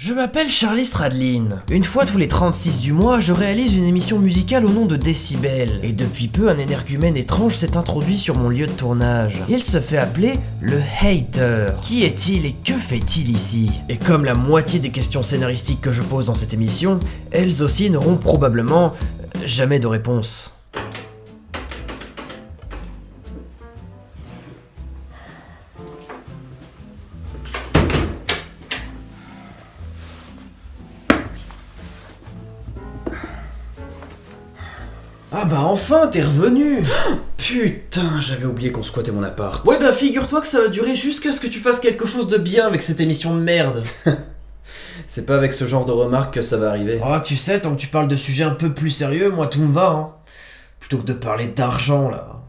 Je m'appelle Charlie Stradlin. Une fois tous les 36 du mois, je réalise une émission musicale au nom de Décibel. Et depuis peu, un énergumène étrange s'est introduit sur mon lieu de tournage. Il se fait appeler le Hater. Qui est-il et que fait-il ici? Et comme la moitié des questions scénaristiques que je pose dans cette émission, elles aussi n'auront probablement jamais de réponse. Ah bah enfin, t'es revenu. Putain, j'avais oublié qu'on squattait mon appart. Ouais bah figure-toi que ça va durer jusqu'à ce que tu fasses quelque chose de bien avec cette émission de merde. C'est pas avec ce genre de remarques que ça va arriver. Oh tu sais, tant que tu parles de sujets un peu plus sérieux, moi tout me va hein. Plutôt que de parler d'argent là.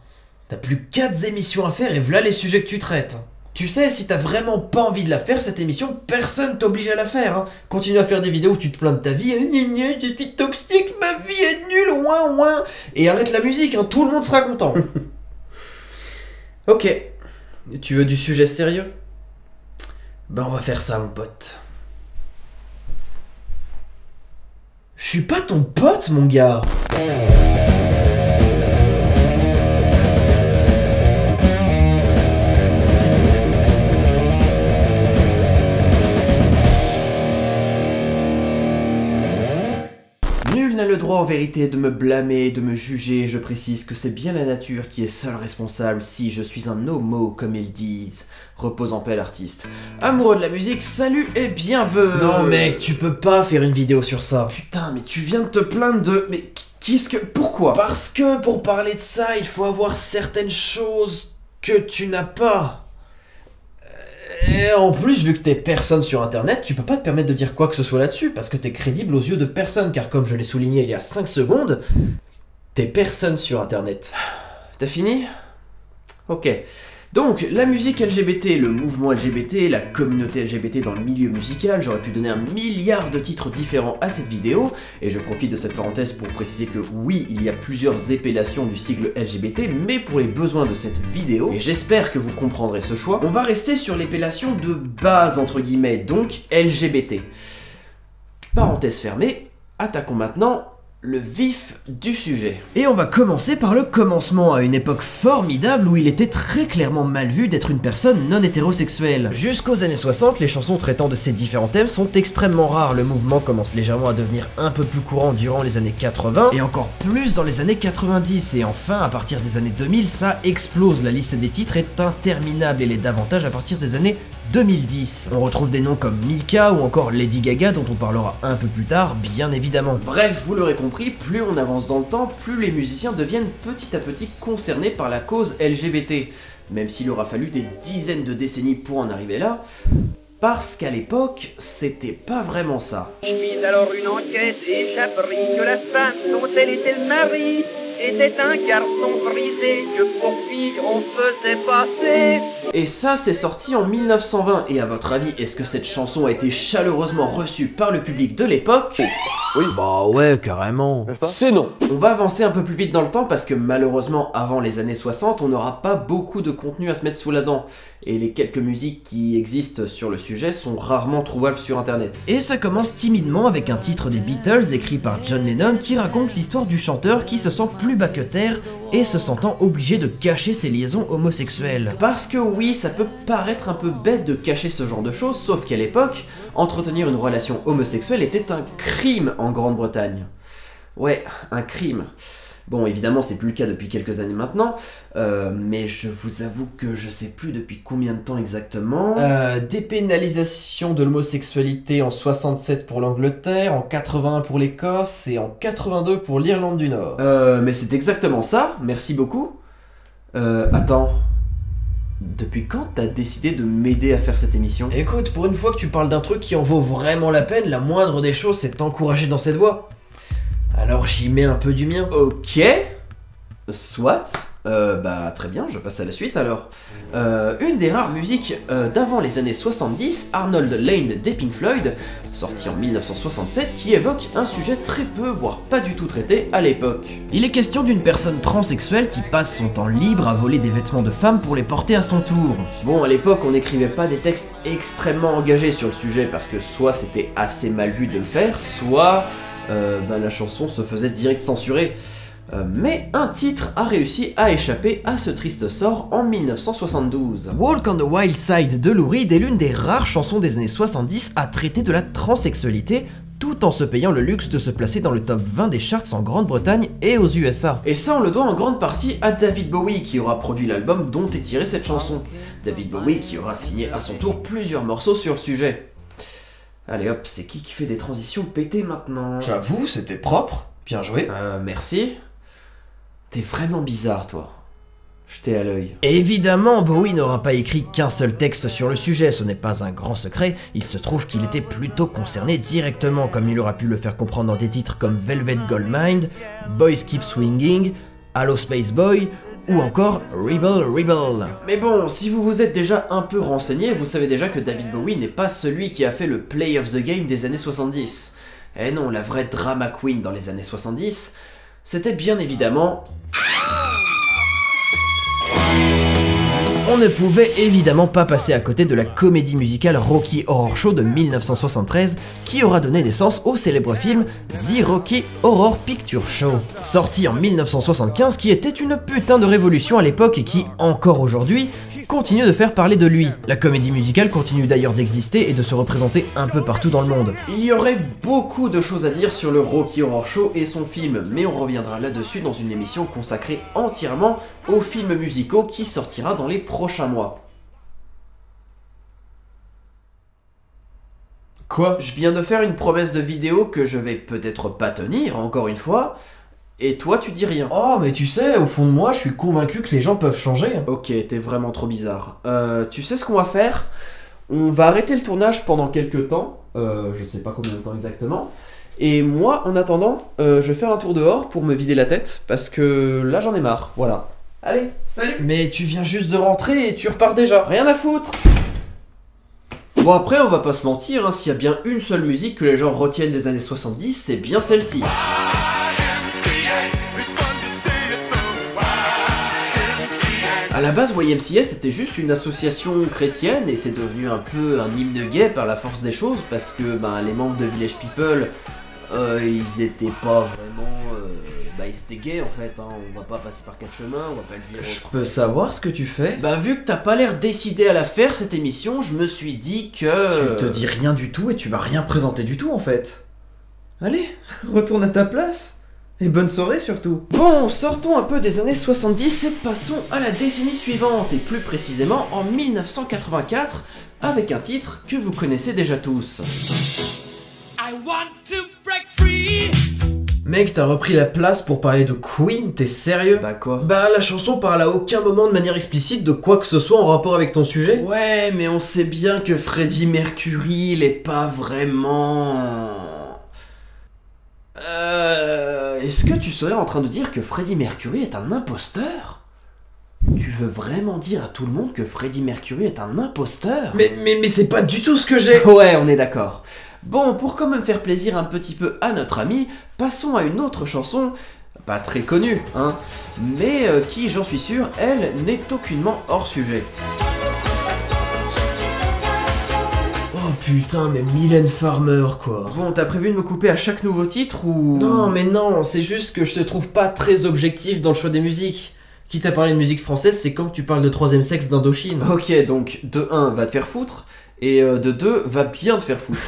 T'as plus 4 émissions à faire et voilà les sujets que tu traites. Tu sais, si t'as vraiment pas envie de la faire, cette émission, personne t'oblige à la faire. Hein. Continue à faire des vidéos où tu te plains de ta vie. Je suis toxique, ma vie est nulle, ouin ouin. Et arrête la musique, hein, tout le monde sera content. Ok. Tu veux du sujet sérieux? Ben on va faire ça, mon pote. Je suis pas ton pote, mon gars. Nul n'a le droit en vérité de me blâmer, de me juger, je précise que c'est bien la nature qui est seule responsable si je suis un homo comme ils disent. Repose en paix l'artiste. Amoureux de la musique, salut et bienvenue. Non mec, tu peux pas faire une vidéo sur ça. Putain, mais tu viens de te plaindre de... Mais qu'est-ce que... Pourquoi? Parce que pour parler de ça, il faut avoir certaines choses que tu n'as pas. Et en plus, vu que t'es personne sur internet, tu peux pas te permettre de dire quoi que ce soit là-dessus, parce que t'es crédible aux yeux de personne, car comme je l'ai souligné il y a 5 secondes, t'es personne sur internet. T'as fini? Ok. Donc, la musique LGBT, le mouvement LGBT, la communauté LGBT dans le milieu musical, j'aurais pu donner 1 milliard de titres différents à cette vidéo, et je profite de cette parenthèse pour préciser que oui, il y a plusieurs épellations du sigle LGBT, mais pour les besoins de cette vidéo, et j'espère que vous comprendrez ce choix, on va rester sur l'épellation de base entre guillemets, donc LGBT. Parenthèse fermée, attaquons maintenant le vif du sujet. Et on va commencer par le commencement, à une époque formidable où il était très clairement mal vu d'être une personne non hétérosexuelle. Jusqu'aux années 60, les chansons traitant de ces différents thèmes sont extrêmement rares, le mouvement commence légèrement à devenir un peu plus courant durant les années 80, et encore plus dans les années 90, et enfin, à partir des années 2000, ça explose, la liste des titres est interminable, et l'est davantage à partir des années 2010. On retrouve des noms comme Mika ou encore Lady Gaga dont on parlera un peu plus tard, bien évidemment. Bref, vous l'aurez compris, plus on avance dans le temps, plus les musiciens deviennent petit à petit concernés par la cause LGBT. Même s'il aura fallu des dizaines de décennies pour en arriver là, parce qu'à l'époque, c'était pas vraiment ça. Je fis alors une enquête et j'appris que la femme dont elle était le mari était un garçon brisé que pour fille on faisait passer. Et ça, c'est sorti en 1920, et à votre avis, est-ce que cette chanson a été chaleureusement reçue par le public de l'époque? Oui, bah ouais, carrément. C'est non. On va avancer un peu plus vite dans le temps parce que malheureusement, avant les années 60, on n'aura pas beaucoup de contenu à se mettre sous la dent. Et les quelques musiques qui existent sur le sujet sont rarement trouvables sur internet. Et ça commence timidement avec un titre des Beatles écrit par John Lennon qui raconte l'histoire du chanteur qui se sent plus bas que terre et se sentant obligé de cacher ses liaisons homosexuelles. Parce que oui, ça peut paraître un peu bête de cacher ce genre de choses, sauf qu'à l'époque, entretenir une relation homosexuelle était un crime en Grande-Bretagne. Ouais, un crime. Bon, évidemment, c'est plus le cas depuis quelques années maintenant, mais je vous avoue que je sais plus depuis combien de temps exactement. Dépénalisation de l'homosexualité en 67 pour l'Angleterre, en 81 pour l'Écosse et en 82 pour l'Irlande du Nord. Mais c'est exactement ça, merci beaucoup. Attends. Depuis quand t'as décidé de m'aider à faire cette émission? Écoute, pour une fois que tu parles d'un truc qui en vaut vraiment la peine, la moindre des choses c'est de t'encourager dans cette voie. Alors j'y mets un peu du mien. Ok. Soit. Bah très bien, je passe à la suite alors. Une des rares musiques d'avant les années 70, Arnold Layne des Pink Floyd, sorti en 1967, qui évoque un sujet très peu, voire pas du tout traité à l'époque. Il est question d'une personne transsexuelle qui passe son temps libre à voler des vêtements de femmes pour les porter à son tour. Bon, à l'époque, on n'écrivait pas des textes extrêmement engagés sur le sujet, parce que soit c'était assez mal vu de le faire, soit la chanson se faisait direct censurer. Mais un titre a réussi à échapper à ce triste sort en 1972. Walk on the Wild Side de Lou Reed est l'une des rares chansons des années 70 à traiter de la transsexualité, tout en se payant le luxe de se placer dans le top 20 des charts en Grande-Bretagne et aux USA. Et ça on le doit en grande partie à David Bowie qui aura produit l'album dont est tirée cette chanson. David Bowie qui aura signé à son tour plusieurs morceaux sur le sujet. Allez hop, c'est qui fait des transitions pétées maintenant? J'avoue, c'était propre. Bien joué. Merci. T'es vraiment bizarre, toi. Jeté à l'œil. Évidemment, Bowie n'aura pas écrit qu'un seul texte sur le sujet, ce n'est pas un grand secret, il se trouve qu'il était plutôt concerné directement, comme il aura pu le faire comprendre dans des titres comme Velvet Goldmine, Boys Keep Swinging, Hello Space Boy, ou encore Rebel Rebel. Mais bon, si vous vous êtes déjà un peu renseigné, vous savez déjà que David Bowie n'est pas celui qui a fait le play of the game des années 70. Eh non, la vraie drama queen dans les années 70, c'était bien évidemment... On ne pouvait évidemment pas passer à côté de la comédie musicale Rocky Horror Show de 1973 qui aura donné naissance au célèbre film The Rocky Horror Picture Show. Sorti en 1975, qui était une putain de révolution à l'époque et qui, encore aujourd'hui, continue de faire parler de lui. La comédie musicale continue d'ailleurs d'exister et de se représenter un peu partout dans le monde. Il y aurait beaucoup de choses à dire sur le Rocky Horror Show et son film, mais on reviendra là-dessus dans une émission consacrée entièrement aux films musicaux qui sortira dans les prochains mois. Quoi? Je viens de faire une promesse de vidéo que je vais peut-être pas tenir, encore une fois, et toi tu dis rien. Oh, mais tu sais, au fond de moi, je suis convaincu que les gens peuvent changer. Ok, t'es vraiment trop bizarre. Tu sais ce qu'on va faire? On va arrêter le tournage pendant quelques temps, je sais pas combien de temps exactement, et moi, en attendant, je vais faire un tour dehors pour me vider la tête, parce que là j'en ai marre, voilà. Allez, salut! Mais tu viens juste de rentrer et tu repars déjà. Rien à foutre! Bon après, on va pas se mentir, hein, s'il y a bien une seule musique que les gens retiennent des années 70, c'est bien celle-ci. À la base, YMCA c'était juste une association chrétienne et c'est devenu un peu un hymne gay par la force des choses parce que les membres de Village People, ils étaient pas vraiment... ils étaient gays en fait, hein. On va pas passer par quatre chemins, on va pas le dire. Je peux savoir ce que tu fais? Vu que t'as pas l'air décidé à la faire cette émission, je me suis dit que... Tu te dis rien du tout et tu vas rien présenter du tout en fait. Allez, retourne à ta place. Et bonne soirée surtout. Bon, sortons un peu des années 70 et passons à la décennie suivante, et plus précisément en 1984, avec un titre que vous connaissez déjà tous. I want to break free. Mec, t'as repris la place pour parler de Queen, t'es sérieux? Bah quoi? La chanson parle à aucun moment de manière explicite de quoi que ce soit en rapport avec ton sujet. Ouais, mais on sait bien que Freddie Mercury, il est pas vraiment... Est-ce que tu serais en train de dire que Freddie Mercury est un imposteur? Tu veux vraiment dire à tout le monde que Freddie Mercury est un imposteur? Mais c'est pas du tout ce que j'ai... Ouais, on est d'accord. Bon, pour quand même faire plaisir un petit peu à notre ami, passons à une autre chanson, pas très connue, hein, mais qui, j'en suis sûr, elle, n'est aucunement hors sujet. Oh putain, mais Mylène Farmer quoi. Bon, t'as prévu de me couper à chaque nouveau titre ou... Non, mais non, c'est juste que je te trouve pas très objectif dans le choix des musiques. Quitte à parler de musique française, c'est quand tu parles de troisième sexe d'Indochine. Ok, donc de 1, va te faire foutre, et de 2, va bien te faire foutre.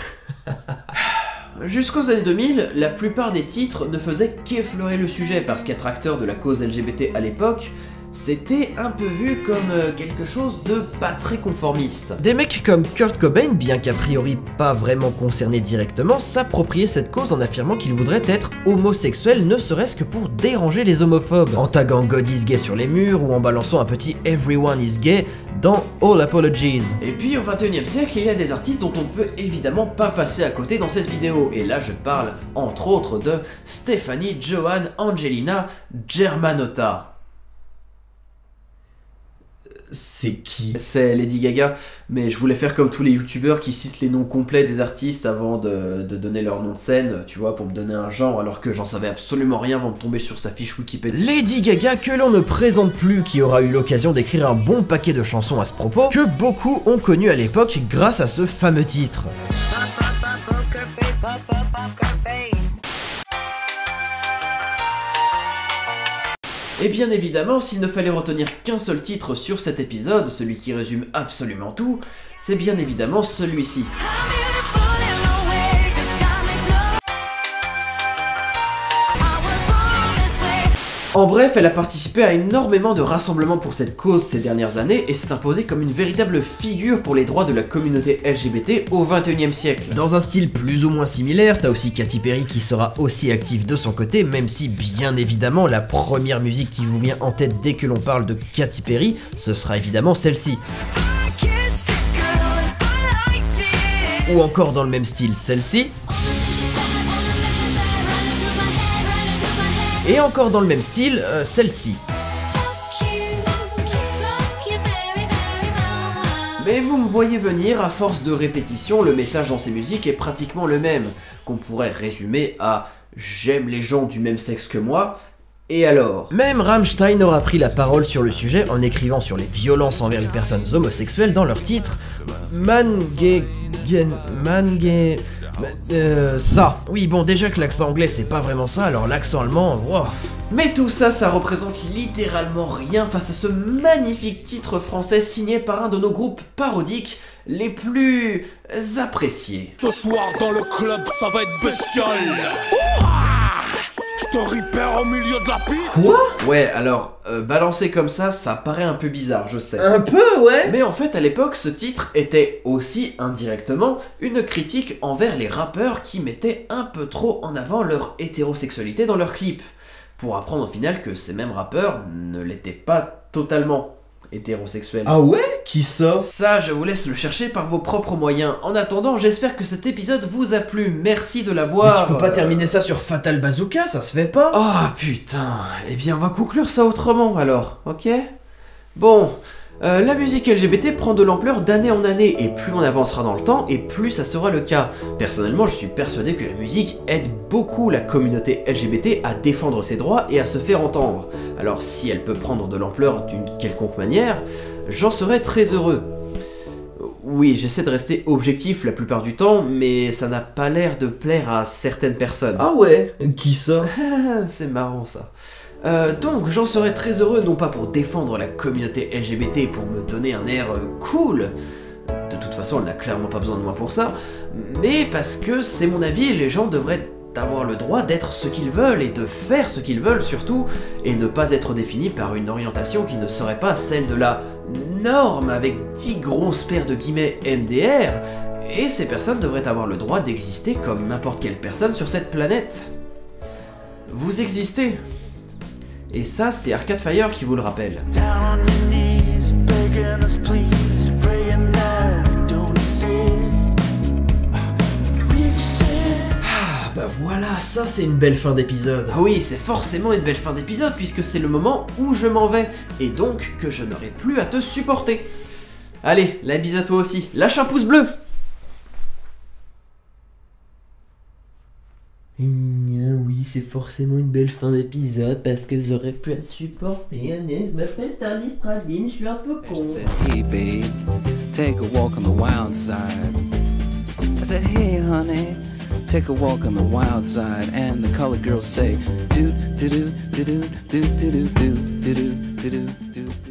Jusqu'aux années 2000, la plupart des titres ne faisaient qu'effleurer le sujet, parce qu'être acteur de la cause LGBT à l'époque, c'était un peu vu comme quelque chose de pas très conformiste. Des mecs comme Kurt Cobain, bien qu'a priori pas vraiment concernés directement, s'appropriaient cette cause en affirmant qu'ils voudraient être homosexuels, ne serait-ce que pour déranger les homophobes, en taguant God is gay sur les murs ou en balançant un petit Everyone is gay dans All Apologies. Et puis au 21e siècle, il y a des artistes dont on ne peut évidemment pas passer à côté dans cette vidéo, et là je parle entre autres de Stefani Johann Angelina Germanotta. C'est qui? C'est Lady Gaga, mais je voulais faire comme tous les youtubeurs qui citent les noms complets des artistes avant de donner leur nom de scène, tu vois, pour me donner un genre, alors que j'en savais absolument rien avant de tomber sur sa fiche Wikipédia. Lady Gaga, que l'on ne présente plus, qui aura eu l'occasion d'écrire un bon paquet de chansons à ce propos, que beaucoup ont connu à l'époque grâce à ce fameux titre. Et bien évidemment, s'il ne fallait retenir qu'un seul titre sur cet épisode, celui qui résume absolument tout, c'est bien évidemment celui-ci. En bref, elle a participé à énormément de rassemblements pour cette cause ces dernières années et s'est imposée comme une véritable figure pour les droits de la communauté LGBT au XXIe siècle. Dans un style plus ou moins similaire, t'as aussi Katy Perry qui sera aussi active de son côté, même si bien évidemment la première musique qui vous vient en tête dès que l'on parle de Katy Perry, ce sera évidemment celle-ci. Ou encore dans le même style, celle-ci. Et encore dans le même style, celle-ci. Mais vous me voyez venir, à force de répétition, le message dans ces musiques est pratiquement le même, qu'on pourrait résumer à « j'aime les gens du même sexe que moi ». Et alors? Même Rammstein aura pris la parole sur le sujet en écrivant sur les violences envers les personnes homosexuelles dans leur titre ça. Oui, bon, déjà que l'accent anglais c'est pas vraiment ça, alors l'accent allemand, wow. Mais tout ça, ça représente littéralement rien face à ce magnifique titre français signé par un de nos groupes parodiques les plus appréciés. Ce soir dans le club, ça va être bestial. Je te ripère au milieu de la piste. Quoi? Ouais, alors, balancer comme ça paraît un peu bizarre, je sais. Un peu, ouais. Mais en fait, à l'époque, ce titre était aussi, indirectement, une critique envers les rappeurs qui mettaient un peu trop en avant leur hétérosexualité dans leurs clips. Pour apprendre au final que ces mêmes rappeurs ne l'étaient pas totalement hétérosexuels. Ah ouais? Qui ça? Ça, je vous laisse le chercher par vos propres moyens. En attendant, j'espère que cet épisode vous a plu. Merci de l'avoir. Mais tu peux pas terminer ça sur Fatal Bazooka, ça se fait pas. Oh putain. Eh bien, on va conclure ça autrement alors, ok? Bon, la musique LGBT prend de l'ampleur d'année en année, et plus on avancera dans le temps, et plus ça sera le cas. Personnellement, je suis persuadé que la musique aide beaucoup la communauté LGBT à défendre ses droits et à se faire entendre. Alors si elle peut prendre de l'ampleur d'une quelconque manière, j'en serais très heureux. Oui, j'essaie de rester objectif la plupart du temps, mais ça n'a pas l'air de plaire à certaines personnes. Ah ouais? Qui ça? C'est marrant ça. Donc j'en serais très heureux, non pas pour défendre la communauté LGBT pour me donner un air cool, de toute façon elle n'a clairement pas besoin de moi pour ça, mais parce que c'est mon avis et les gens devraient avoir le droit d'être ce qu'ils veulent et de faire ce qu'ils veulent surtout, et ne pas être définis par une orientation qui ne serait pas celle de la norme avec 10 grosses paires de guillemets MDR, et ces personnes devraient avoir le droit d'exister comme n'importe quelle personne sur cette planète. Vous existez. Et ça, c'est Arcade Fire qui vous le rappelle. Ah, bah voilà, ça c'est une belle fin d'épisode. Ah oui, c'est forcément une belle fin d'épisode puisque c'est le moment où je m'en vais, et donc que je n'aurai plus à te supporter. Allez, la bise à toi aussi, lâche un pouce bleu. Oui, c'est forcément une belle fin d'épisode parce que j'aurais pu être supporté. Je m'appelle Tarly Stradlin, je suis un peu con. I said, hey babe, take a walk on the wild side. I said, hey honey, take a walk on the wild side. And the colored girls say, do do do do do do do do do do do do do do.